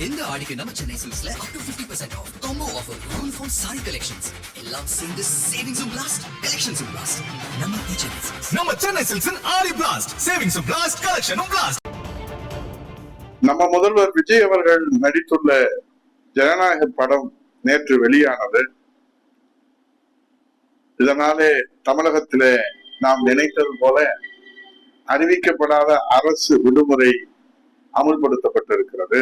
இந்த ஆடிக்கு நம்ம Chennai சில்க்ஸ்ல up to 50% off combo offer uniform saree collections எல்லாம் சேர்ந்து savings blast collections blast நம்ம சென்னை சில்க்ஸ் ஆடி blast savings blast collection blast. நம்ம முதல்வர் விஜய் அவர்கள் நடித்துள்ள ஜனநாயக படம் நேற்று வெளியானது. இதனாலே தமிழகத்திலே நாம் நினைத்தது போல அறிவிக்கப்படாத அரசு விடுமுறை அமுல்படுத்தப்பட்டிருக்கிறது.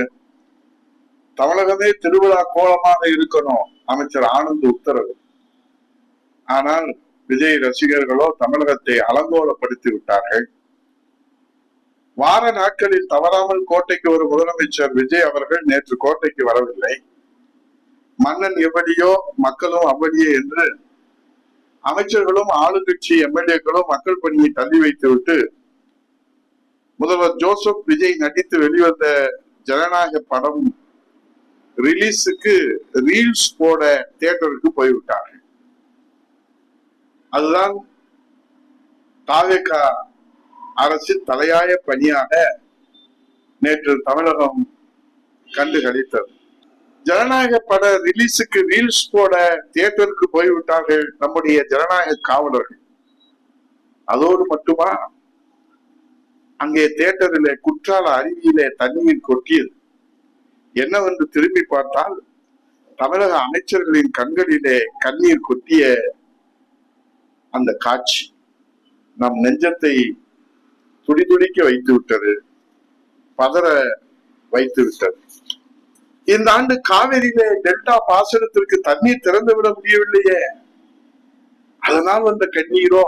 தமிழகமே திருவிழா கோலமாக இருக்கணும் அமைச்சர் ஆனந்த் உத்தரவு. ஆனால் விஜய் ரசிகர்களோ தமிழகத்தை அலங்கோலப்படுத்தி விட்டார்கள். வார நாட்களில் தவறாமல் கோட்டைக்கு ஒரு முதலமைச்சர் விஜய் அவர்கள் நேற்று கோட்டைக்கு வரவில்லை. மன்னன் எவ்வளியோ மக்களும் அவ்வளியே என்று அமைச்சர்களும் ஆளுங்கட்சி எம்எல்ஏக்களும் மக்கள் பணியை தள்ளி வைத்து விட்டு முதல்வர் ஜோசப் விஜய் நடித்து வெளிவந்த ஜனநாயக படம் ரிலீஸுக்கு ரீல்ஸ் போட தியேட்டருக்கு போய்விட்டார்கள். அதுதான் தாவேக அரசின் தலையாய பணியாக நேற்று தமிழகம் கண்டு களித்தது. ஜனநாயக பட ரிலீஸுக்கு ரீல்ஸ் போட தியேட்டருக்கு போய்விட்டார்கள் நம்முடைய ஜனநாயக காவலர்கள். அதோடு மட்டுமா, அங்கே தியேட்டரிலே குற்றால அருவியிலே தண்ணீர் கொட்டியது. என்னவென்று திரும்பி பார்த்தால் தமிழக அமைச்சர்களின் கண்களிலே கண்ணீர் கொட்டிய அந்த காட்சி நம் நெஞ்சத்தை துடிதுடிக்க வைத்து விட்டது, பதற வைத்து விட்டது. இந்த ஆண்டு காவிரியிலே டெல்டா பாசனத்திற்கு தண்ணீர் திறந்து விட முடியவில்லையே, அதனால் வந்த கண்ணீரோ?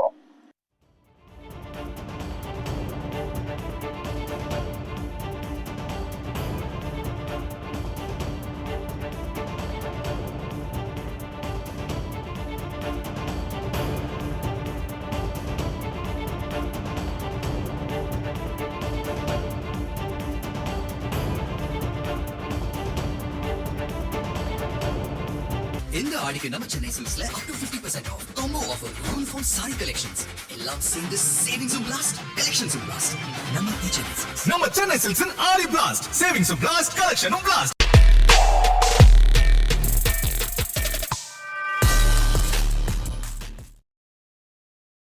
இந்த ஆடிக்கு நம்ம Chennai சில்க்ஸ்ல up to 50% off combo offer uniform saree collections எல்லாம் சேர்ந்து savings blast collections blast நம்ம சென்னை சில்க்ஸ் ஆடி blast savings blast collection blast.